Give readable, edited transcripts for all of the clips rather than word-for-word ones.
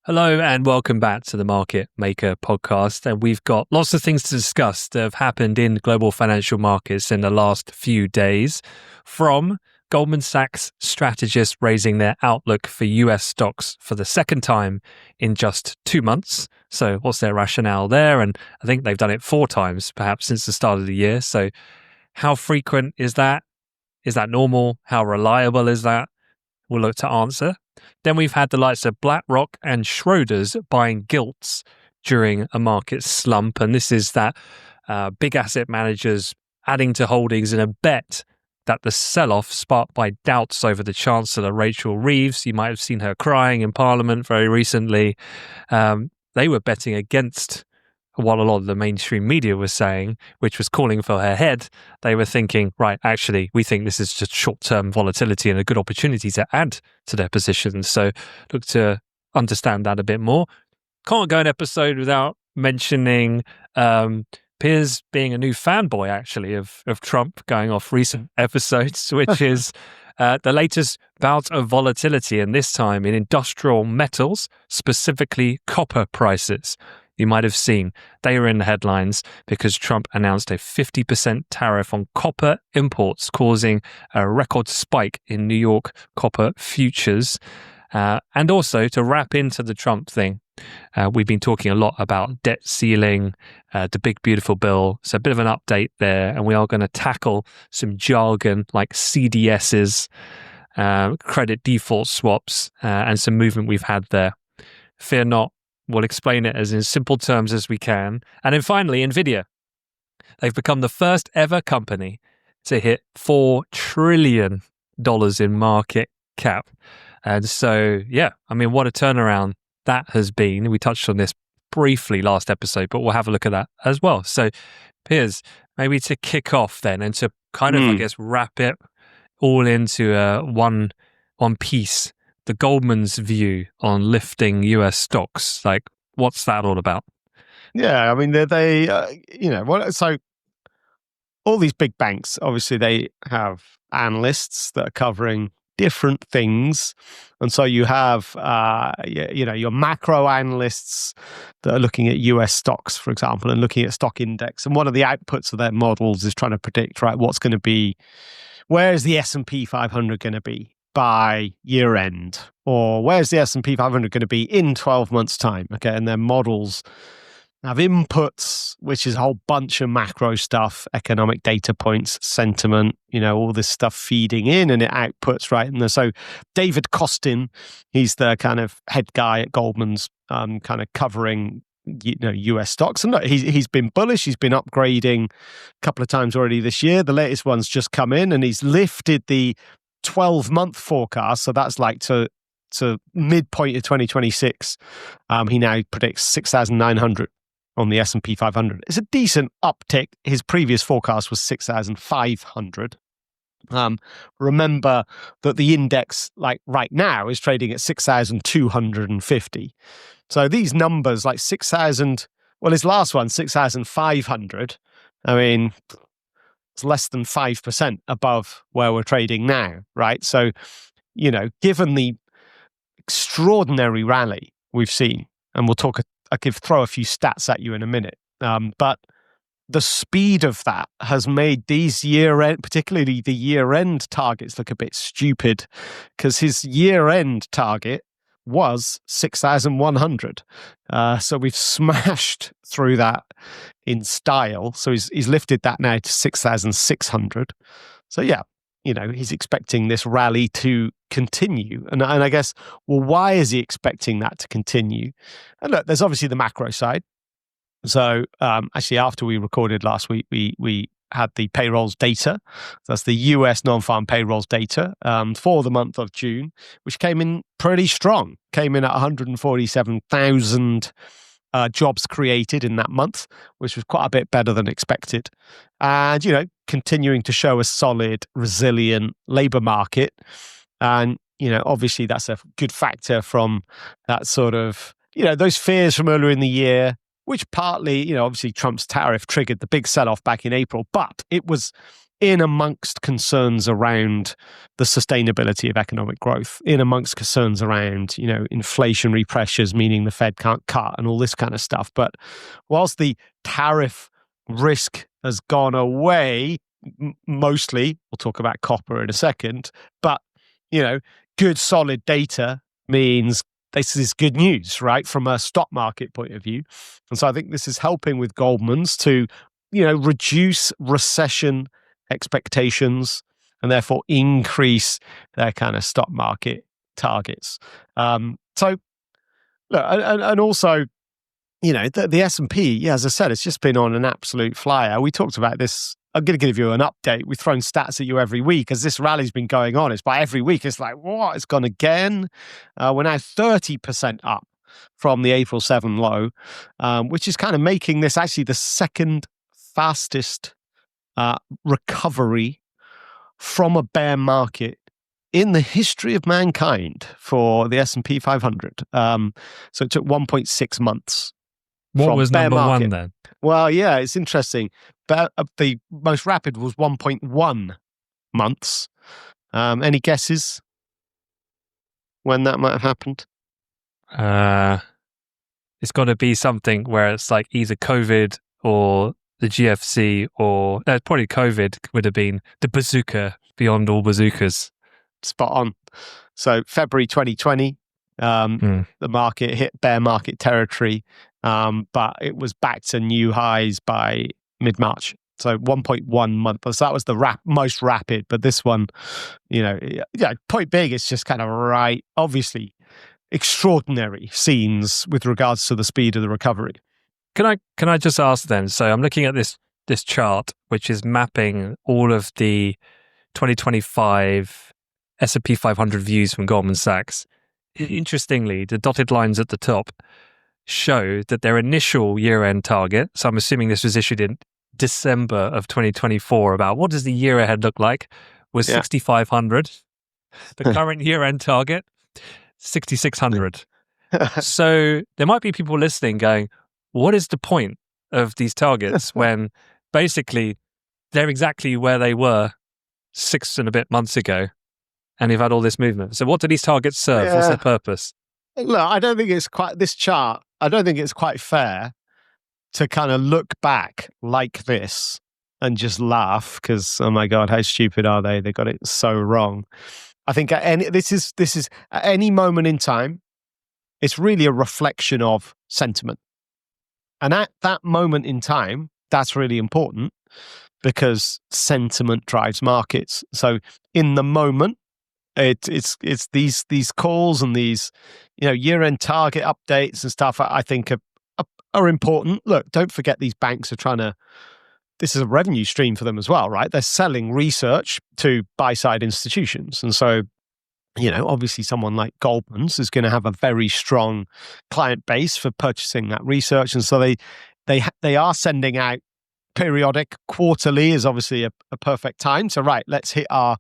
Hello and welcome back to the Market Maker podcast. And we've got lots of things to discuss that have happened in global financial markets in the last few days, from Goldman Sachs strategists raising their outlook for US stocks for the second time in just 2 months. So what's their rationale there? And I think they've done it 4 times, perhaps since the start of the year. So how frequent is that? Is that normal? How reliable is that? We'll look to answer. Then we've had the likes of BlackRock and Schroders buying gilts during a market slump. And this is that big asset managers adding to holdings in a bet that the sell-off sparked by doubts over the Chancellor, Rachel Reeves. You might have seen her crying in Parliament very recently. They were betting against what a lot of the mainstream media was saying, which was calling for her head. They were thinking, right, actually, we think this is just short-term volatility and a good opportunity to add to their positions. So look to understand that a bit more. Can't go an episode without mentioning Piers being a new fanboy, actually, of Trump, going off recent episodes, which is the latest bout of volatility, and this time in industrial metals, specifically copper prices. You might have seen they were in the headlines because Trump announced a 50% tariff on copper imports, causing a record spike in New York copper futures. And also, to wrap into the Trump thing, we've been talking a lot about debt ceiling, the big beautiful bill. So a bit of an update there, and we are going to tackle some jargon like CDSs, credit default swaps, and some movement we've had there. Fear not. We'll explain it as in simple terms as we can. And then finally, Nvidia. They've become the first ever company to hit $4 trillion in market cap. And so, yeah, I mean, what a turnaround that has been. We touched on this briefly last episode, but we'll have a look at that as well. So, Piers, maybe to kick off then and to kind of, I guess, wrap it all into one piece. The Goldman's view on lifting US stocks, like what's that all about? Yeah, I mean, so all these big banks, obviously they have analysts that are covering different things. And so you have, your macro analysts that are looking at US stocks, for example, and looking at stock index. And one of the outputs of their models is trying to predict, right, where is the S&P 500 going to be by year end, or where's the S&P 500 going to be in 12 months time? Okay, and their models have inputs, which is a whole bunch of macro stuff, economic data points, sentiment, all this stuff feeding in, and it outputs, right? And so David Kostin, he's the kind of head guy at Goldman's, kind of covering US stocks, and look, he's been bullish. He's been upgrading a couple of times already this year. The latest one's just come in, and he's lifted the 12-month forecast, so that's like to midpoint of 2026. He now predicts 6,900 on the S&P 500. It's a decent uptick. His previous forecast was 6,500. Remember that the index, like right now, is trading at 6,250. So these numbers, like 6,000, well, his last one, 6,500. I mean, it's less than 5% above where we're trading now, right? So, given the extraordinary rally we've seen, and we'll talk, throw a few stats at you in a minute, but the speed of that has made these year-end, particularly the year-end targets, look a bit stupid, because his year-end target was 6,100. So we've smashed through that in style. So he's lifted that now to 6,600. So yeah, he's expecting this rally to continue. And I guess, well, why is he expecting that to continue? And look, there's obviously the macro side. So actually, after we recorded last week, we had the payrolls data. That's the US non-farm payrolls data for the month of June, which came in pretty strong. Came in at 147,000 jobs created in that month, which was quite a bit better than expected. And, continuing to show a solid, resilient labor market. And, obviously that's a good factor from that sort of, those fears from earlier in the year, which partly, obviously Trump's tariff triggered the big sell-off back in April, but it was in amongst concerns around the sustainability of economic growth, in amongst concerns around, inflationary pressures, meaning the Fed can't cut and all this kind of stuff. But whilst the tariff risk has gone away, mostly, we'll talk about copper in a second, but, good solid data means this is good news, right, from a stock market point of view. And so I think this is helping with Goldman's to, reduce recession expectations and therefore increase their kind of stock market targets. So, look, and also, the S&P, as I said, it's just been on an absolute flyer. We talked about this. I'm going to give you an update. We've thrown stats at you every week as this rally's been going on. It's by every week. It's like, what? It's gone again. We're now 30% up from the April 7 low, which is kind of making this actually the second fastest recovery from a bear market in the history of mankind for the S&P 500. So it took 1.6 months. What was number one then? Well, yeah, it's interesting. But the most rapid was 1.1 months. Any guesses when that might have happened? It's got to be something where it's like either COVID or the GFC, or probably COVID would have been the bazooka beyond all bazookas. Spot on. So February 2020, the market hit bear market territory, but it was back to new highs by mid-March. So 1.1 month. So that was the most rapid. But this one, point big, it's just kind of right. Obviously, extraordinary scenes with regards to the speed of the recovery. Can I just ask then? So I'm looking at this chart, which is mapping all of the 2025 S&P 500 views from Goldman Sachs. Interestingly, the dotted lines at the top show that their initial year-end target, so I'm assuming this was issued in December of 2024, about what does the year ahead look like, was 6,500. The current year-end target, 6,600. So there might be people listening going, what is the point of these targets when basically they're exactly where they were 6 and a bit months ago, and you've had all this movement? So what do these targets serve? What's their purpose? Look, I don't think it's quite this chart. I don't think it's quite fair to kind of look back like this and just laugh because, oh my God, how stupid are they? They got it so wrong. I think this is at any moment in time, it's really a reflection of sentiment. And at that moment in time, that's really important because sentiment drives markets. So in the moment, it's these calls and these year-end target updates and stuff I think are important. Look, don't forget these banks are trying to. This is a revenue stream for them as well, right? They're selling research to buy-side institutions, and so obviously someone like Goldman's is going to have a very strong client base for purchasing that research, and so they are sending out periodic. Quarterly is obviously a perfect time. So right, let's hit our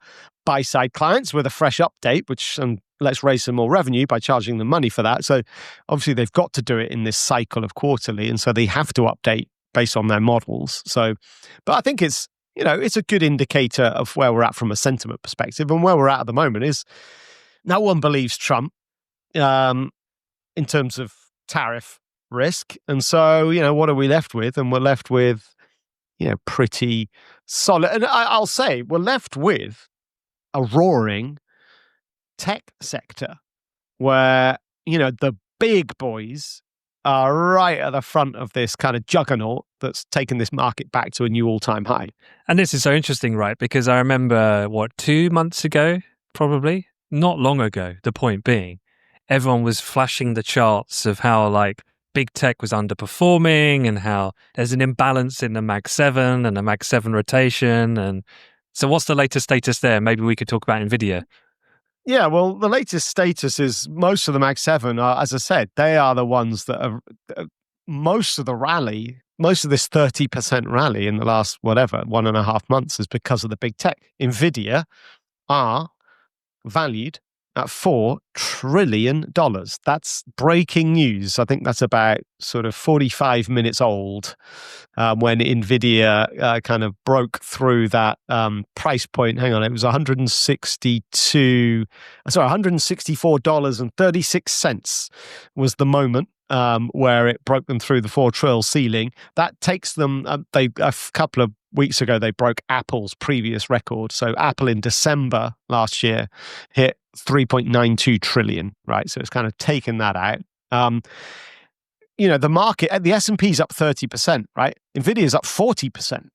buy-side clients with a fresh update, and let's raise some more revenue by charging them money for that. So obviously they've got to do it in this cycle of quarterly, and so they have to update based on their models. So, but I think it's a good indicator of where we're at from a sentiment perspective, and where we're at the moment is no one believes Trump in terms of tariff risk, and so what are we left with? And we're left with pretty solid. And I'll say we're left with a roaring tech sector where, the big boys are right at the front of this kind of juggernaut that's taken this market back to a new all-time high. And this is so interesting, right? Because I remember, 2 months ago, probably, not long ago, the point being, everyone was flashing the charts of how, big tech was underperforming and how there's an imbalance in the Mag 7 and the Mag 7 rotation. And so what's the latest status there? Maybe we could talk about Nvidia. Yeah, well, the latest status is most of the Mag 7 are, as I said, they are the ones that are most of the rally, most of this 30% rally in the last, 1.5 months is because of the big tech. Nvidia are valued at $4 trillion. That's breaking news. I think that's about sort of 45 minutes old when Nvidia kind of broke through that price point. Hang on, it was $164.36 was the moment where it broke them through the 4 trill ceiling. That takes them, a couple of weeks ago, they broke Apple's previous record. So Apple in December last year hit 3.92 trillion, right? So it's kind of taken that out. The market, the S&P's up 30%, right? Nvidia's up 40%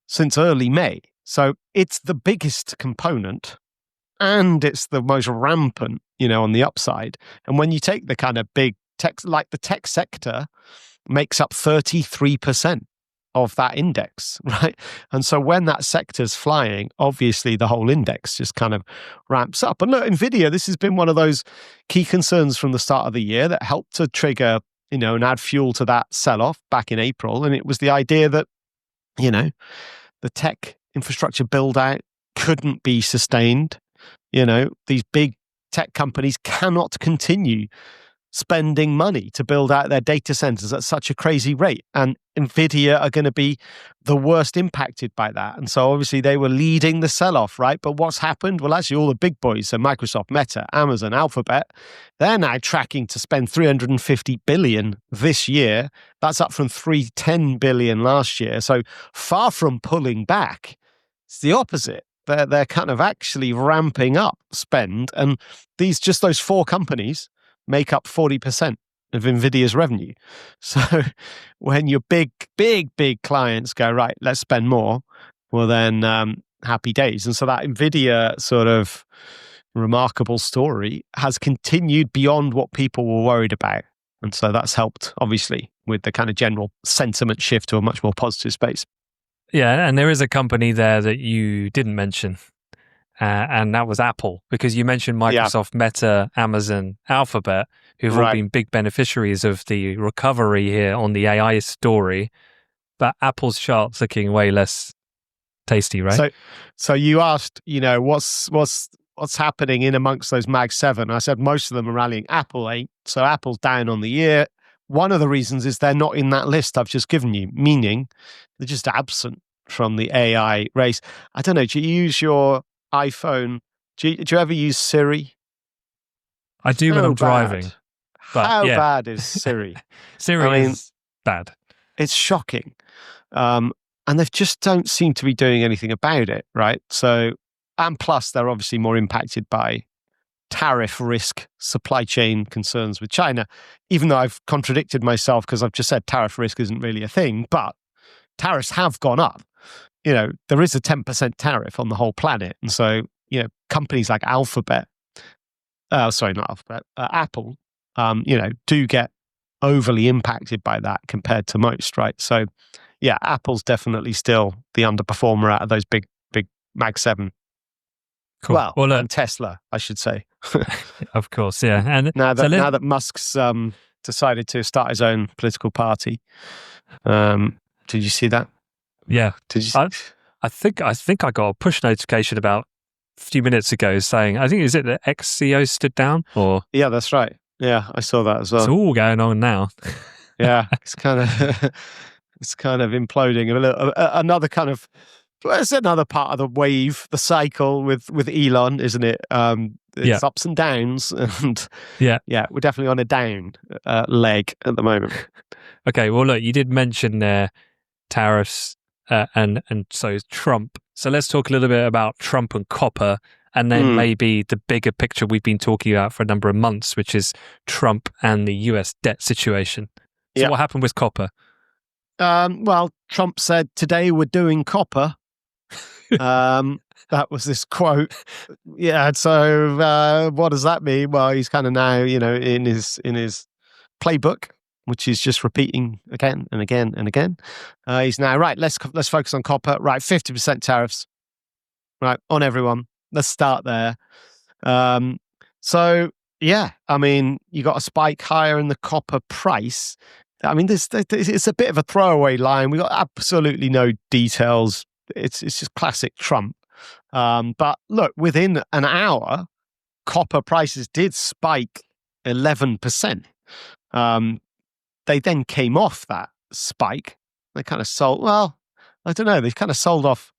since early May. So it's the biggest component and it's the most rampant, on the upside. And when you take the kind of big tech, like the tech sector makes up 33% of that index, right? And so when that sector's flying, obviously the whole index just kind of ramps up. And look, Nvidia, this has been one of those key concerns from the start of the year that helped to trigger, and add fuel to that sell-off back in April. And it was the idea that, the tech infrastructure build-out couldn't be sustained. These big tech companies cannot continue spending money to build out their data centers at such a crazy rate. And Nvidia are going to be the worst impacted by that. And so obviously they were leading the sell-off, right? But what's happened? Well, actually all the big boys, so Microsoft, Meta, Amazon, Alphabet, they're now tracking to spend $350 billion this year. That's up from $310 billion last year. So far from pulling back, it's the opposite. They're kind of actually ramping up spend. And those 4 companies make up 40% of Nvidia's revenue. So when your big clients go, right, let's spend more, well then happy days. And so that Nvidia sort of remarkable story has continued beyond what people were worried about. And so that's helped, obviously, with the kind of general sentiment shift to a much more positive space. Yeah, and there is a company there that you didn't mention. And that was Apple, because you mentioned Microsoft, Meta, Amazon, Alphabet, who've all been big beneficiaries of the recovery here on the AI story. But Apple's chart's looking way less tasty, right? So you asked, what's happening in amongst those Mag 7? I said most of them are rallying. Apple ain't. So Apple's down on the year. One of the reasons is they're not in that list I've just given you, meaning they're just absent from the AI race. I don't know, do you use your iPhone? Do you ever use Siri? I do when I'm driving. But How bad is Siri? Siri is bad. It's shocking. And they just don't seem to be doing anything about it, right? So, and plus, they're obviously more impacted by tariff risk, supply chain concerns with China, even though I've contradicted myself because I've just said tariff risk isn't really a thing, but tariffs have gone up. There is a 10% tariff on the whole planet. And so, companies like Alphabet, Apple, do get overly impacted by that compared to most, right? So, yeah, Apple's definitely still the underperformer out of those big Mag 7. Cool. Well, and Tesla, I should say. Of course, yeah. And now that Musk's decided to start his own political party, did you see that? Yeah. Did you? I think I got a push notification about a few minutes ago saying, I think, is it the ex-CEO stood down? Or yeah, that's right. Yeah, I saw that as well. It's all going on now. Yeah, it's kind of imploding. Another kind of, it's another part of the wave, the cycle with Elon, isn't it? It's ups and downs, and we're definitely on a down leg at the moment. Okay, well, look, you did mention there tariffs and so Trump. So let's talk a little bit about Trump and copper, and then maybe the bigger picture we've been talking about for a number of months, which is Trump and the US debt situation. So what happened with copper? Well, Trump said, today we're doing copper. That was this quote. Yeah. So what does that mean? Well, he's kind of now, in his playbook, which is just repeating again and again and again. He's now, right, let's focus on copper. Right, 50% tariffs, right, on everyone. Let's start there. So, yeah, I mean, you got a spike higher in the copper price. I mean, it's a bit of a throwaway line. We got absolutely no details. It's just classic Trump. But look, within an hour, copper prices did spike 11%. They then came off that spike. They kind of sold, well, I don't know, they kind of sold off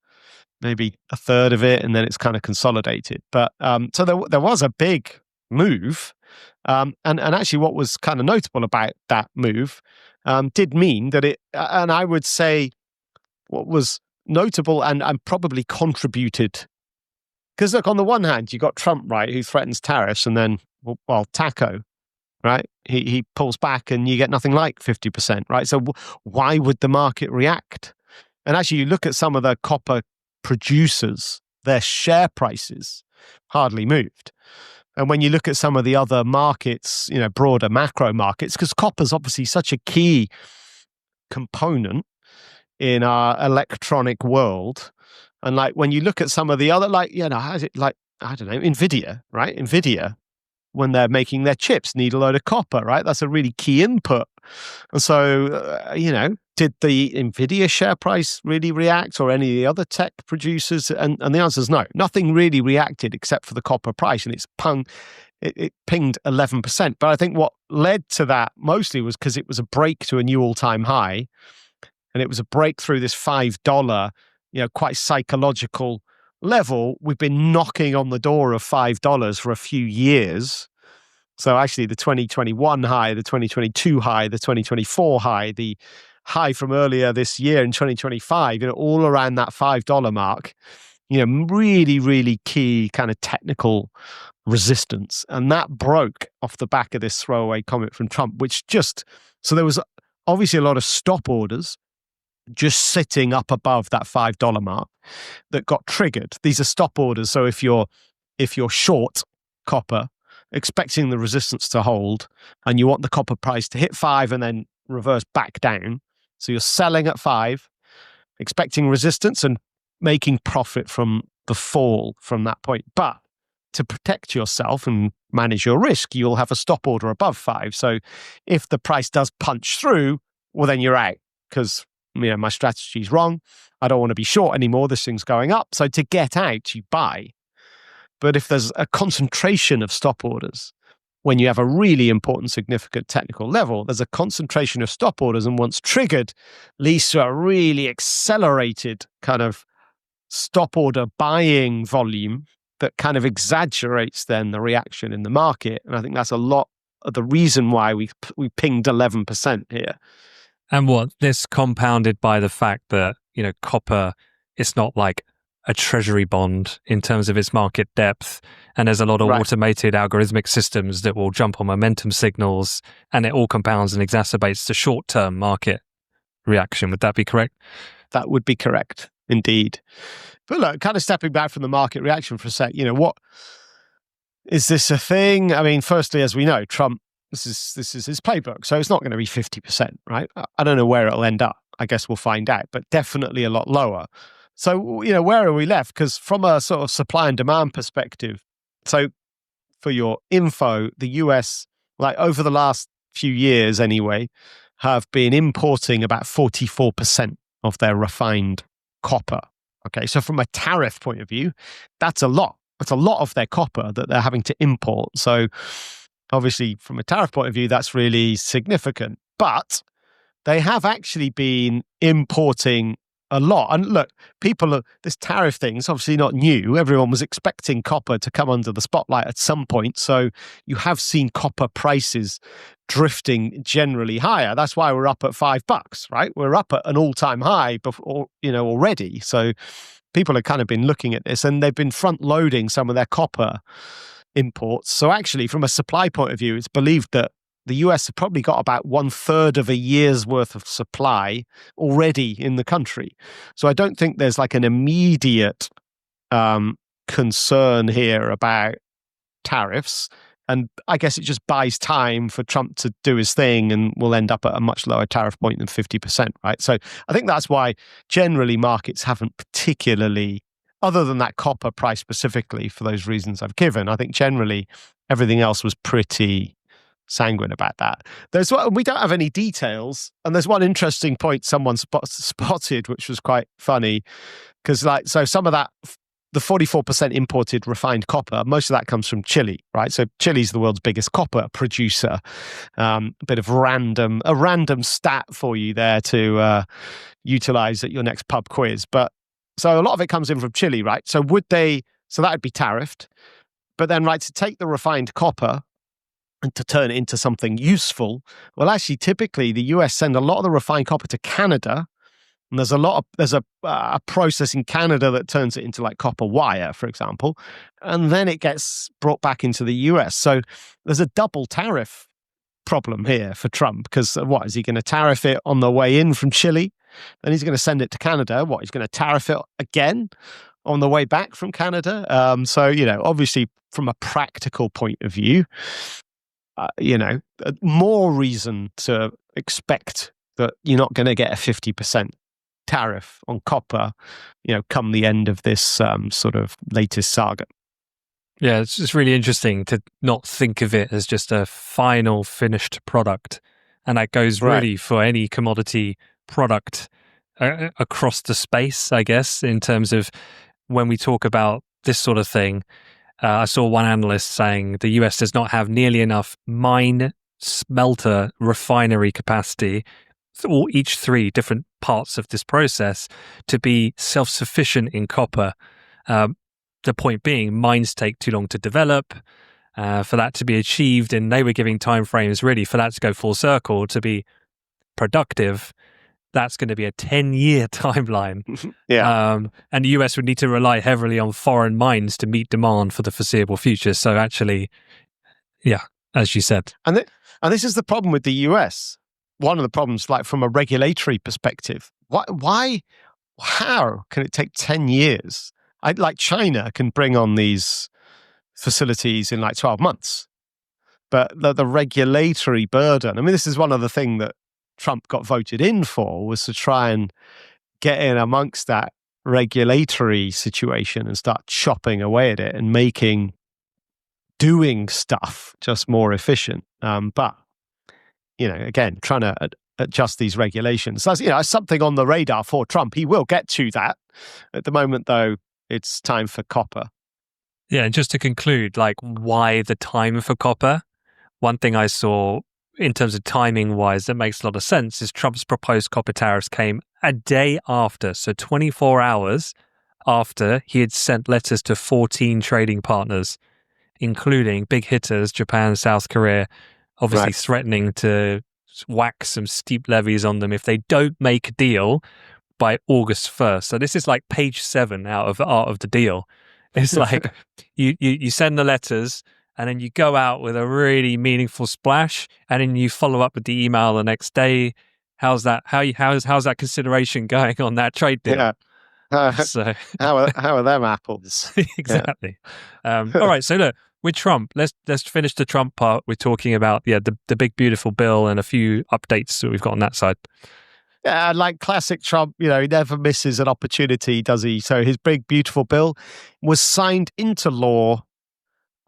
maybe a third of it, and then it's kind of consolidated. But so there was a big move. And actually what was kind of notable about that move did mean that and I would say what was notable and probably contributed, because look, on the one hand, you got Trump, right, who threatens tariffs, and then, well, Taco, right? He pulls back and you get nothing like 50%, right? So why would the market react? And actually, you look at some of the copper producers, their share prices hardly moved. And when you look at some of the other markets, broader macro markets, because copper's obviously such a key component in our electronic world. And like when you look at some of the other, how's it like, I don't know, Nvidia, right? Nvidia, when they're making their chips, need a load of copper, right? That's a really key input. And so, did the Nvidia share price really react, or any of the other tech producers? And the answer is no. Nothing really reacted except for the copper price, and it pinged 11%. But I think what led to that mostly was because it was a break to a new all-time high, and it was a break through this $5, quite psychological level. We've been knocking on the door of $5 for a few years. So actually the 2021 high, the 2022 high, the 2024 high, the high from earlier this year in 2025, all around that $5 mark, really, really key kind of technical resistance. And that broke off the back of this throwaway comment from Trump, so there was obviously a lot of stop orders just sitting up above that $5 mark that got triggered. These are stop orders. So if you're short copper, expecting the resistance to hold, and you want the copper price to hit 5 and then reverse back down, so you're selling at 5, expecting resistance and making profit from the fall from that point. But to protect yourself and manage your risk, you'll have a stop order above 5. So if the price does punch through, well, then you're out, because my strategy is wrong. I don't want to be short anymore. This thing's going up. So to get out, you buy. But if there's a concentration of stop orders, when you have a really important, significant technical level, there's a concentration of stop orders, and once triggered, leads to a really accelerated kind of stop order buying volume that kind of exaggerates then the reaction in the market. And I think that's a lot of the reason why we pinged 11% here. And this compounded by the fact that, copper, it's not like a treasury bond in terms of its market depth. And there's a lot of automated algorithmic systems that will jump on momentum signals, and it all compounds and exacerbates the short-term market reaction. Would that be correct? That would be correct, indeed. But look, kind of stepping back from the market reaction for a sec, what is this a thing? I mean, firstly, as we know, Trump, this is his playbook, so it's not going to be 50%, right? I don't know where it'll end up. I guess we'll find out, but definitely a lot lower. So, where are we left? Because from a sort of supply and demand perspective, so for your info, the US, like over the last few years anyway, have been importing about 44% of their refined copper. Okay, so from a tariff point of view, that's a lot. That's a lot of their copper that they're having to import. So obviously, from a tariff point of view, that's really significant. But they have actually been importing a lot. And look, this tariff thing is obviously not new. Everyone was expecting copper to come under the spotlight at some point. So you have seen copper prices drifting generally higher. That's why we're up at $5, right? We're up at an all-time high before, already. So people have kind of been looking at this, and they've been front-loading some of their copper imports. So actually, from a supply point of view, it's believed that the US have probably got about 1/3 of a year's worth of supply already in the country. So I don't think there's like an immediate concern here about tariffs. And I guess it just buys time for Trump to do his thing, and we'll end up at a much lower tariff point than 50%, right? So I think that's why generally markets haven't particularly, other than that copper price specifically for those reasons I've given, I think generally everything else was pretty sanguine about that. We don't have any details, and there's one interesting point someone spotted, which was quite funny, because so some of that the 44% imported refined copper, most of that comes from Chile, right? So Chile's the world's biggest copper producer. A bit of a random stat for you there to utilize at your next pub quiz. But so a lot of it comes in from Chile, right? So so that would be tariffed. But then, right, to take the refined copper and to turn it into something useful, well, actually, typically the US send a lot of the refined copper to Canada. And there's a process in Canada that turns it into like copper wire, for example, and then it gets brought back into the US. So there's a double tariff problem here for Trump, because what is he going to tariff it on the way in from Chile? Then he's going to send it to Canada. What, he's going to tariff it again on the way back from Canada? So, obviously from a practical point of view, more reason to expect that you're not going to get a 50% tariff on copper, come the end of this sort of latest saga. Yeah, it's just really interesting to not think of it as just a final finished product. And that goes really for any commodity product across the space, I guess, in terms of when we talk about this sort of thing. I saw one analyst saying the US does not have nearly enough mine, smelter, refinery capacity, or each three different parts of this process, to be self-sufficient in copper. The point being, mines take too long to develop for that to be achieved, and they were giving timeframes really for that to go full circle to be productive. That's going to be a 10-year timeline. Yeah. And the US would need to rely heavily on foreign mines to meet demand for the foreseeable future. So actually, yeah, as you said. And this is the problem with the US. One of the problems, like from a regulatory perspective, how can it take 10 years? Like China can bring on these facilities in like 12 months. But the regulatory burden, I mean, this is one of the things that Trump got voted in for, was to try and get in amongst that regulatory situation and start chopping away at it and doing stuff just more efficient. But, again, trying to adjust these regulations. That's, something on the radar for Trump. He will get to that. At the moment, though, it's time for copper. Yeah, and just to conclude, like, why the time for copper? One thing I saw in terms of timing wise that makes a lot of sense is Trump's proposed copper tariffs came a day after, so 24 hours after he had sent letters to 14 trading partners, including big hitters, Japan, South Korea, obviously threatening to whack some steep levies on them if they don't make a deal by August 1st. So this is like page 7 out of the art of the deal. It's like you send the letters, and then you go out with a really meaningful splash, and then you follow up with the email the next day. How's that? How's that consideration going on that trade deal? Yeah. So how are them apples? Exactly. All right. So look, with Trump, let's finish the Trump part. We're talking about the big beautiful bill and a few updates that we've got on that side. Yeah, like classic Trump, he never misses an opportunity, does he? So his big beautiful bill was signed into law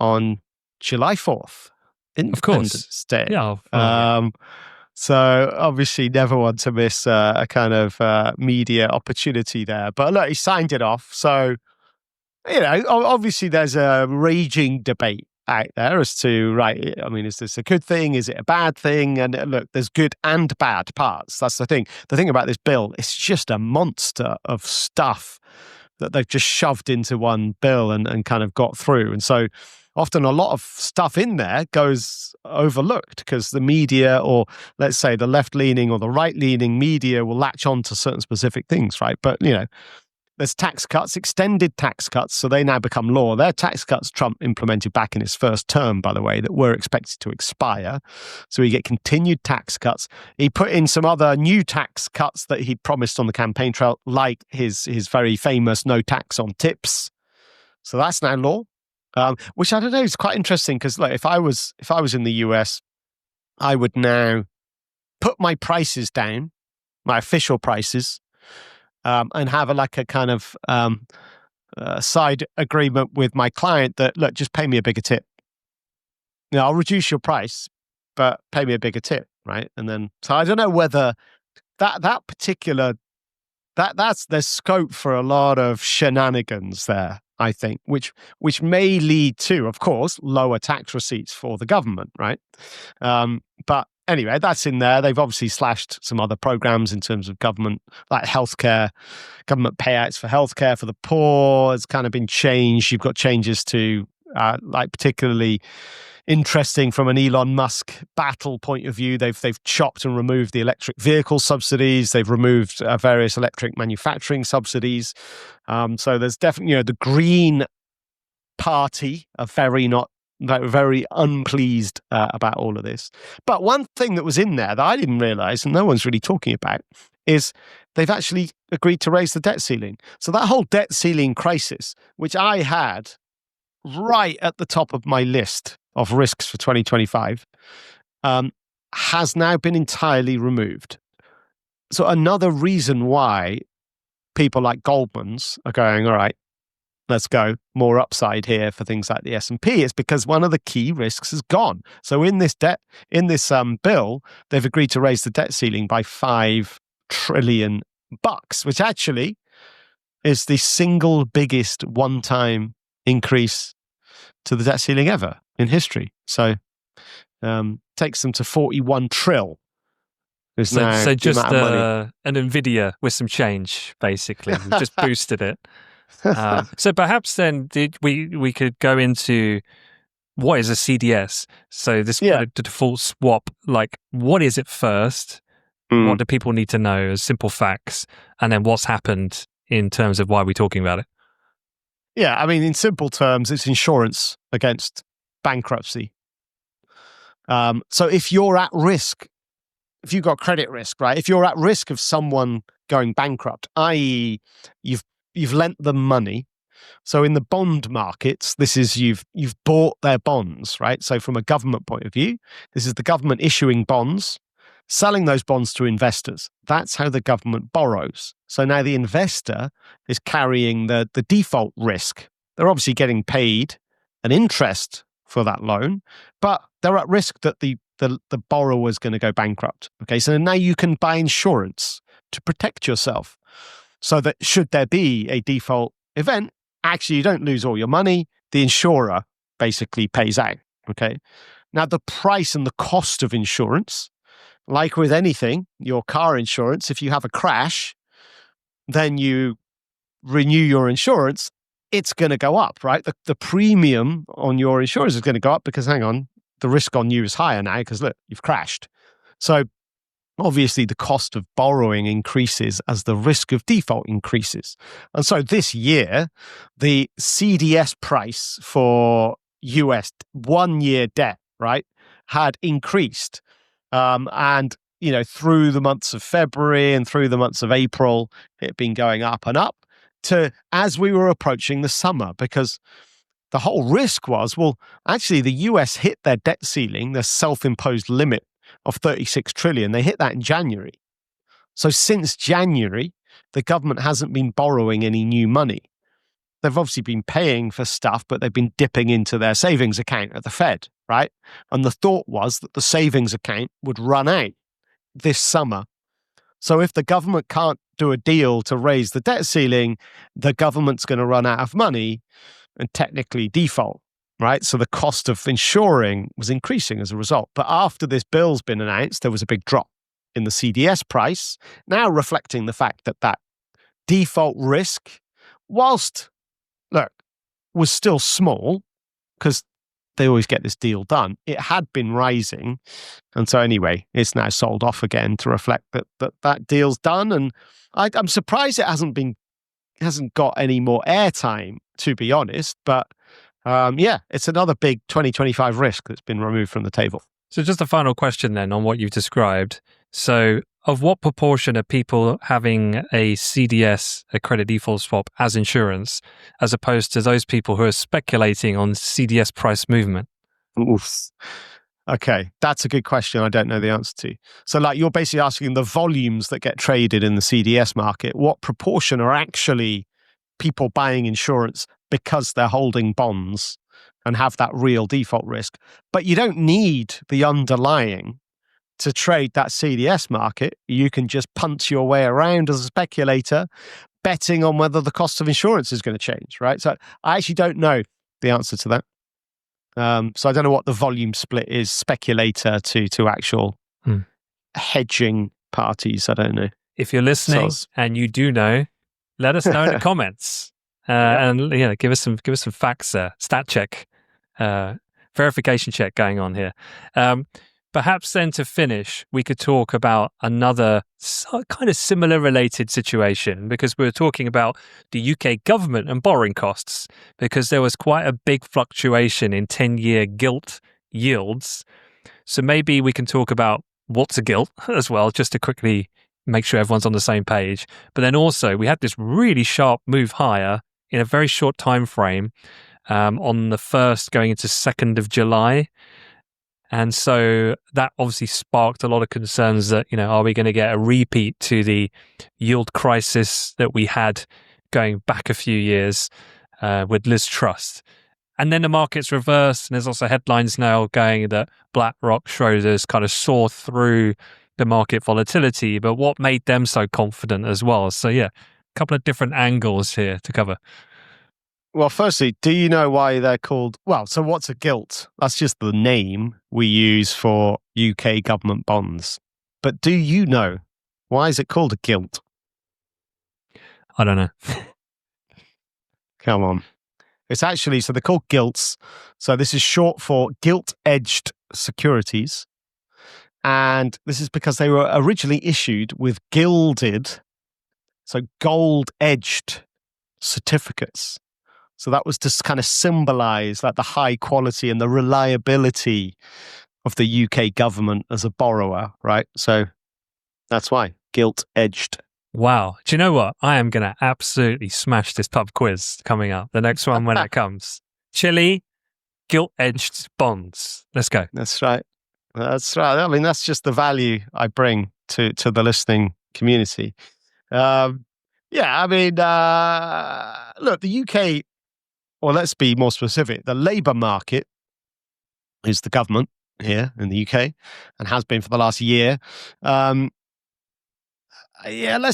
on July 4th, Independence Day. Yeah. So obviously never want to miss a kind of media opportunity there. But look, he signed it off. So, obviously there's a raging debate out there as to, is this a good thing? Is it a bad thing? And look, there's good and bad parts. That's the thing. The thing about this bill, it's just a monster of stuff that they've just shoved into one bill and kind of got through. And so often a lot of stuff in there goes overlooked because the media, or let's say the left-leaning or the right-leaning media, will latch on to certain specific things, right? But, there's tax cuts, extended tax cuts, so they now become law. They're tax cuts Trump implemented back in his first term, by the way, that were expected to expire. So we get continued tax cuts. He put in some other new tax cuts that he promised on the campaign trail, like his very famous no tax on tips. So that's now law. Which I don't know is quite interesting because, if I was in the US, I would now put my prices down, my official prices, and have a kind of side agreement with my client that, look, just pay me a bigger tip. I'll reduce your price, but pay me a bigger tip, right? And then, so I don't know whether that particular there's scope for a lot of shenanigans there. I think, which may lead to, of course, lower tax receipts for the government, right? But anyway, that's in there. They've obviously slashed some other programs in terms of government, like healthcare, government payouts for healthcare for the poor has kind of been changed. You've got changes to, like particularly interesting from an Elon Musk battle point of view. They've chopped and removed the electric vehicle subsidies. They've removed various electric manufacturing subsidies. So there's definitely, the Green Party are very unpleased about all of this. But one thing that was in there that I didn't realize, and no one's really talking about, is they've actually agreed to raise the debt ceiling. So that whole debt ceiling crisis, which I had right at the top of my list of risks for 2025, has now been entirely removed. So another reason why people like Goldman's are going, all right, let's go more upside here for things like the S&P, is because one of the key risks is gone. So in this bill, they've agreed to raise the debt ceiling by $5 trillion, which actually is the single biggest one-time increase to the debt ceiling ever in history. So takes them to 41 trill. So just an Nvidia with some change, basically. We've just boosted it. So perhaps then we could go into what is a CDS? So this the default swap, like what is it first? What do people need to know as simple facts? And then what's happened in terms of why we're talking about it? Yeah, I mean, in simple terms, it's insurance against bankruptcy. So if you're at risk, if you've got credit risk, right? If you're at risk of someone going bankrupt, i.e., you've lent them money. So in the bond markets, this is you've bought their bonds, right? So from a government point of view, this is the government issuing bonds, selling those bonds to investors. That's how the government borrows. So now the investor is carrying the default risk. They're obviously getting paid an interest for that loan, but they're at risk that the borrower is going to go bankrupt. Okay, so now you can buy insurance to protect yourself so that should there be a default event, actually you don't lose all your money. The insurer basically pays out. Okay, now the price and the cost of insurance, like with anything, your car insurance, if you have a crash, then you renew your insurance, it's going to go up, right? The premium on your insurance is going to go up because, hang on, the risk on you is higher now because, look, you've crashed. So obviously the cost of borrowing increases as the risk of default increases. And so this year, the CDS price for US 1-year debt, right, had increased. And, through the months of February and through the months of April, it had been going up and up to as we were approaching the summer, because the whole risk was, well, actually the US hit their debt ceiling, their self-imposed limit of 36 trillion. They hit that in January. So since January, the government hasn't been borrowing any new money. They've obviously been paying for stuff, but they've been dipping into their savings account at the Fed, right? And the thought was that the savings account would run out this summer. So if the government can't do a deal to raise the debt ceiling, the government's going to run out of money and technically default, right? So the cost of insuring was increasing as a result. But after this bill's been announced, there was a big drop in the CDS price, now reflecting the fact that default risk, whilst, look, was still small, because they always get this deal done, it had been rising. And so anyway, it's now sold off again to reflect that deal's done. And I'm surprised it hasn't got any more airtime, to be honest. But it's another big 2025 risk that's been removed from the table. So just a final question then on what you've described. So of what proportion are people having a CDS, a credit default swap, as insurance, as opposed to those people who are speculating on CDS price movement? Oof. Okay, that's a good question I don't know the answer to. So like you're basically asking the volumes that get traded in the CDS market, what proportion are actually people buying insurance because they're holding bonds and have that real default risk? But you don't need the underlying to trade that CDS market, you can just punt your way around as a speculator, betting on whether the cost of insurance is going to change, right? So I actually don't know the answer to that. So I don't know what the volume split is, speculator to actual hedging parties. I don't know. If you're listening and you do know, let us know in the comments, and give us some facts, stat check, verification check going on here. Perhaps then to finish, we could talk about another kind of similar related situation, because we were talking about the UK government and borrowing costs, because there was quite a big fluctuation in 10-year gilt yields. So maybe we can talk about what's a gilt as well, just to quickly make sure everyone's on the same page. But then also we had this really sharp move higher in a very short time frame on the 1st going into 2nd of July. And so that obviously sparked a lot of concerns that, are we going to get a repeat to the yield crisis that we had going back a few years with Liz Truss? And then the market's reversed, and there's also headlines now going that BlackRock, Schroders kind of saw through the market volatility, but what made them so confident as well? So a couple of different angles here to cover. Well, firstly, do you know why they're called... Well, so what's a gilt? That's just the name we use for UK government bonds. But do you know why is it called a gilt? I don't know. Come on. It's actually... So they're called gilts. So this is short for gilt-edged securities. And this is because they were originally issued with gilded, so gold-edged certificates. So that was to kind of symbolize like the high quality and the reliability of the UK government as a borrower, right? So that's why, gilt-edged. Wow. Do you know what? I am going to absolutely smash this pub quiz coming up. The next one when it comes. Chile, gilt-edged bonds. Let's go. That's right. That's right. I mean, that's just the value I bring to the listening community. Look, the UK... Well, let's be more specific. The labour market is the government here in the UK and has been for the last year. Let's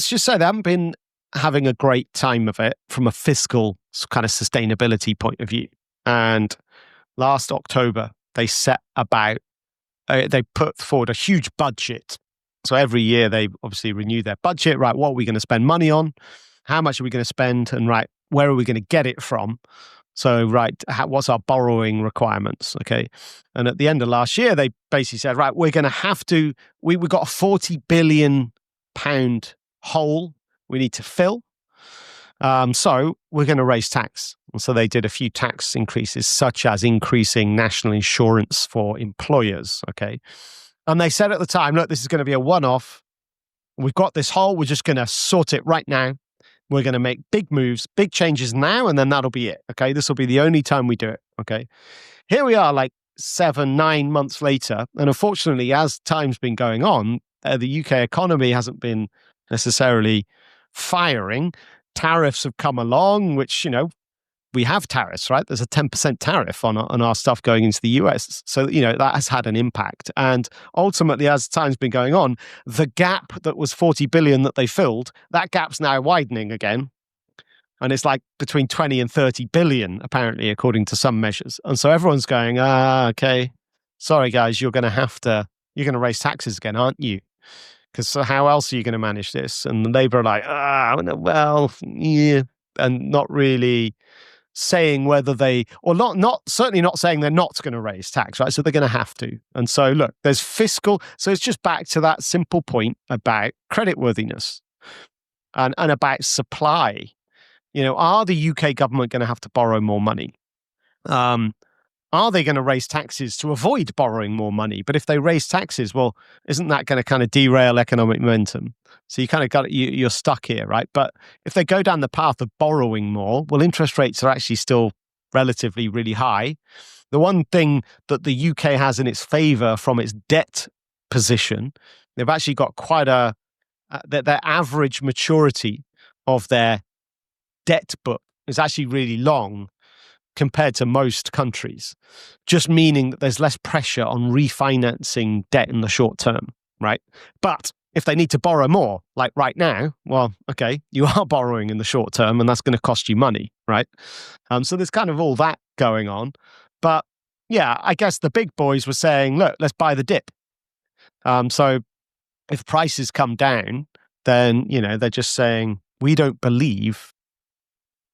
just say they haven't been having a great time of it from a fiscal kind of sustainability point of view. And last October, they put forward a huge budget. So every year they obviously renew their budget, right? What are we going to spend money on? How much are we going to spend? And right, where are we going to get it from? So, right, what's our borrowing requirements? Okay. And at the end of last year, they basically said, right, we're going to have to, we've got a £40 billion hole we need to fill. So we're going to raise tax. And so they did a few tax increases, such as increasing national insurance for employers. Okay. And they said at the time, look, this is going to be a one-off. We've got this hole. We're just going to sort it right now. We're going to make big moves, big changes now, and then that'll be it. Okay. This will be the only time we do it. Okay. Here we are like 7-9 months later. And unfortunately, as time's been going on, the UK economy hasn't been necessarily firing. Tariffs have come along, which, we have tariffs, right? There's a 10% tariff on our stuff going into the US. So, that has had an impact. And ultimately, as time's been going on, the gap that was 40 billion that they filled, that gap's now widening again. And it's like between 20 and 30 billion, apparently, according to some measures. And so everyone's going, okay, sorry, guys, you're going to raise taxes again, aren't you? Because how else are you going to manage this? And the Labour are like, yeah, and not really saying whether they, or certainly not saying they're not going to raise tax, right? So they're going to have to. And so look, there's fiscal, so it's just back to that simple point about creditworthiness and about supply. Are the UK government going to have to borrow more money? Are they going to raise taxes to avoid borrowing more money? But if they raise taxes, well, isn't that going to kind of derail economic momentum? So you kind of you're stuck here, right? But if they go down the path of borrowing more, well, interest rates are actually still relatively really high. The one thing that the UK has in its favor from its debt position, they've actually got quite their average maturity of their debt book is actually really long. compared to most countries, just meaning that there's less pressure on refinancing debt in the short term, right? But if they need to borrow more, like right now, well, okay, you are borrowing in the short term and that's going to cost you money, right? So there's kind of all that going on. But yeah, I guess the big boys were saying, look, let's buy the dip. So if prices come down, then, they're just saying, we don't believe,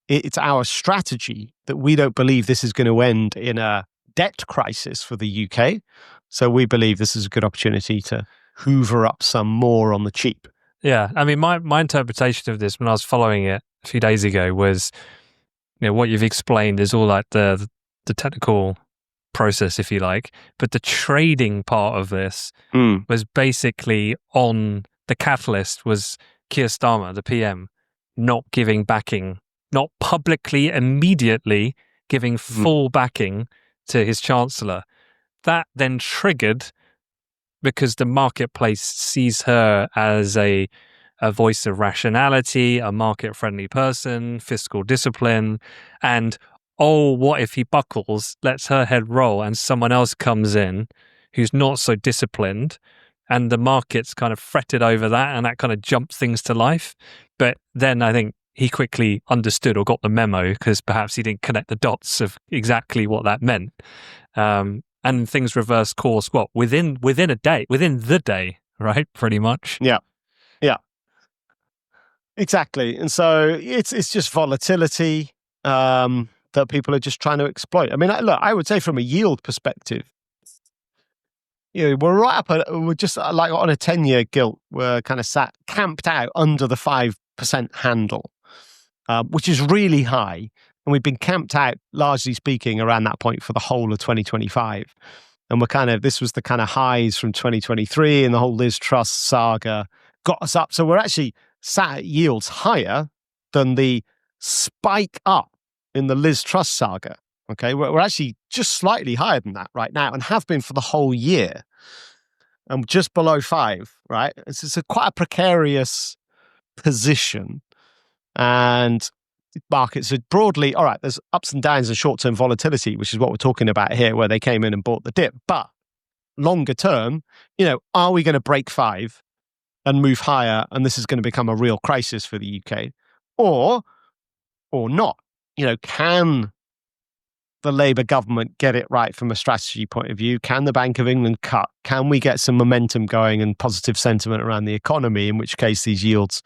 it's our strategy that we don't believe this is going to end in a debt crisis for the UK. So we believe this is a good opportunity to hoover up some more on the cheap. Yeah. I mean, my interpretation of this when I was following it a few days ago was, what you've explained is all like the technical process, if you like, but the trading part of this was basically on the catalyst was Keir Starmer, the PM, not giving backing, not publicly immediately giving full backing to his chancellor. That then triggered, because the marketplace sees her as a voice of rationality, a market-friendly person, fiscal discipline, and what if he buckles, lets her head roll, and someone else comes in who's not so disciplined, and the market's kind of fretted over that, and that kind of jumped things to life. But then I think he quickly understood or got the memo, because perhaps he didn't connect the dots of exactly what that meant. And things reversed course, within a day, within the day, right? Pretty much. Yeah. Exactly. And so it's just volatility that people are just trying to exploit. I mean, look, I would say from a yield perspective, we're right up, we're just like on a 10-year gilt, we're kind of camped out under the 5% handle, which is really high. And we've been camped out, largely speaking, around that point for the whole of 2025. And this was the kind of highs from 2023, and the whole Liz Truss saga got us up. So we're actually sat at yields higher than the spike up in the Liz Truss saga. Okay, we're actually just slightly higher than that right now, and have been for the whole year. And just below 5, right? It's quite a precarious position. And markets are broadly, all right, there's ups and downs and short-term volatility, which is what we're talking about here, where they came in and bought the dip. But longer term, are we going to break 5 and move higher, and this is going to become a real crisis for the UK? Or not? Can the Labour government get it right from a strategy point of view? Can the Bank of England cut? Can we get some momentum going and positive sentiment around the economy, in which case these yields,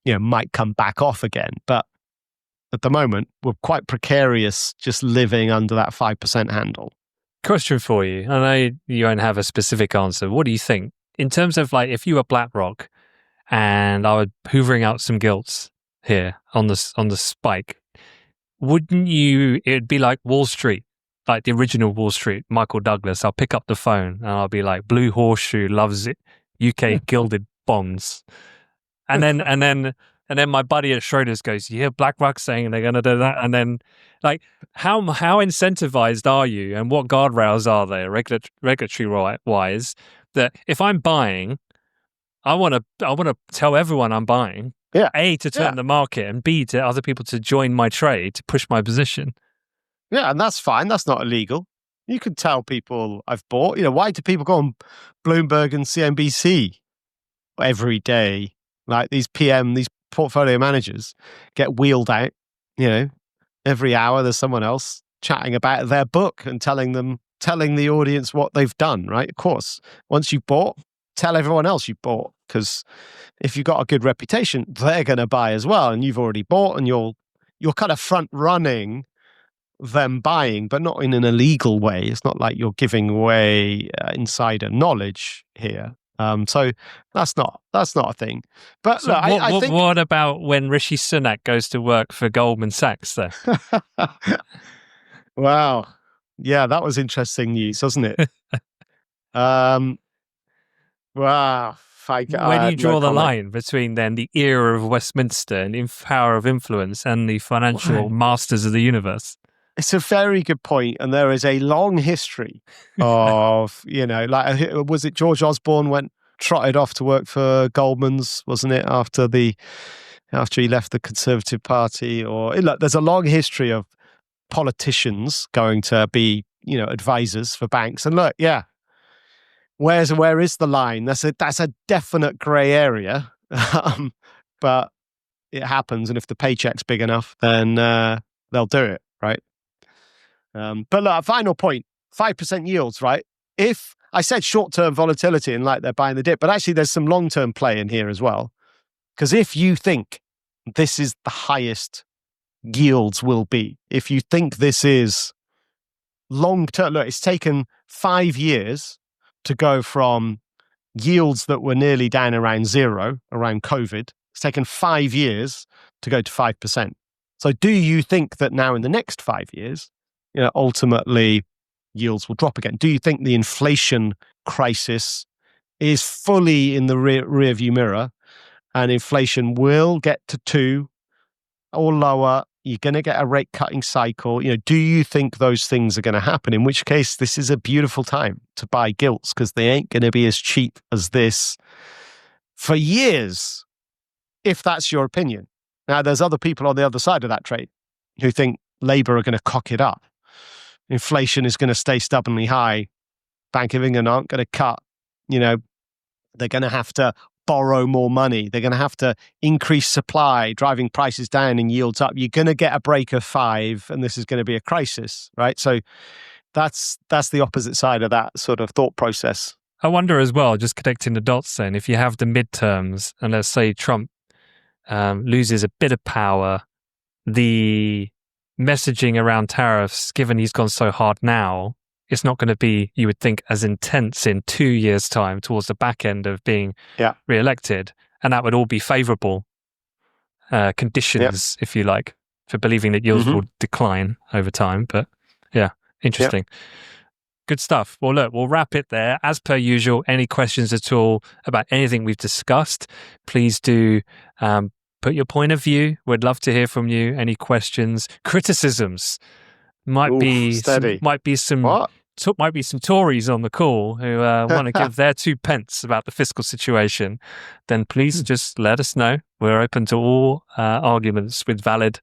might come back off again? But at the moment, we're quite precarious just living under that 5% handle. Question for you. I know you won't have a specific answer. What do you think? In terms of if you were BlackRock and I were hoovering out some gilts here on the spike, wouldn't you, it'd be like Wall Street, like the original Wall Street, Michael Douglas. I'll pick up the phone and I'll be like, Blue Horseshoe loves it, UK gilded bonds. And then my buddy at Schroders goes, you hear BlackRock saying they're going to do that? And then how incentivized are you, and what guardrails are there regulatory wise, that if I'm buying, I want to tell everyone I'm buying. Yeah. A, to turn the market, and B, to other people to join my trade, to push my position. Yeah, and that's fine. That's not illegal. You can tell people I've bought. Why do people go on Bloomberg and CNBC every day? Like these portfolio managers get wheeled out, every hour there's someone else chatting about their book and telling the audience what they've done, right? Of course, once you've bought, tell everyone else you bought, because if you've got a good reputation, they're going to buy as well, and you've already bought, and you're kind of front running them buying, but not in an illegal way. It's not like you're giving away insider knowledge here. So that's not a thing. But so look, I think. What about when Rishi Sunak goes to work for Goldman Sachs then? Wow. Yeah, that was interesting news, wasn't it? Wow. Where do you draw the line between then the era of Westminster and power of influence and the financial masters of the universe? It's a very good point, and there is a long history of, was it George Osborne trotted off to work for Goldman's, wasn't it, after he left the Conservative Party? Or look, there's a long history of politicians going to be, advisors for banks? And look, yeah, where is the line? That's a definite grey area, but it happens, and if the paycheck's big enough, then they'll do it, right? But look, a final point: 5% yields, right? If I said short-term volatility and like they're buying the dip, but actually there's some long-term play in here as well, because if you think this is the highest yields will be, if you think this is long-term, look, it's taken 5 years to go from yields that were nearly down around zero, around COVID. It's taken 5 years to go to 5%. So do you think that now in the next 5 years, ultimately yields will drop again? Do you think the inflation crisis is fully in the rear view mirror and inflation will get to 2 or lower? You're going to get a rate cutting cycle. Do you think those things are going to happen? In which case, this is a beautiful time to buy gilts, because they ain't going to be as cheap as this for years, if that's your opinion. Now, there's other people on the other side of that trade who think Labour are going to cock it up. Inflation is going to stay stubbornly high. Bank of England aren't going to cut. They're going to have to borrow more money. They're going to have to increase supply, driving prices down and yields up. You're going to get a break of 5, and this is going to be a crisis, right? So that's the opposite side of that sort of thought process. I wonder as well, just connecting the dots then, if you have the midterms and let's say Trump loses a bit of power, the messaging around tariffs, given he's gone so hard now, it's not going to be, you would think, as intense in 2 years' time towards the back end of being re-elected. And that would all be favourable conditions, if you like, for believing that yields will decline over time. But yeah, interesting. Good stuff. Well, look, we'll wrap it there. As per usual, any questions at all about anything we've discussed, please do put your point of view. We'd love to hear from you. Any questions, criticisms. Might be some Tories on the call who want to give their 2 pence about the fiscal situation. Then please just let us know. We're open to all arguments with valid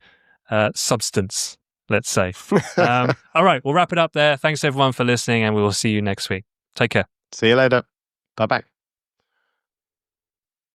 substance, let's say. All right, we'll wrap it up there. Thanks everyone for listening, and we will see you next week. Take care. See you later. Bye-bye.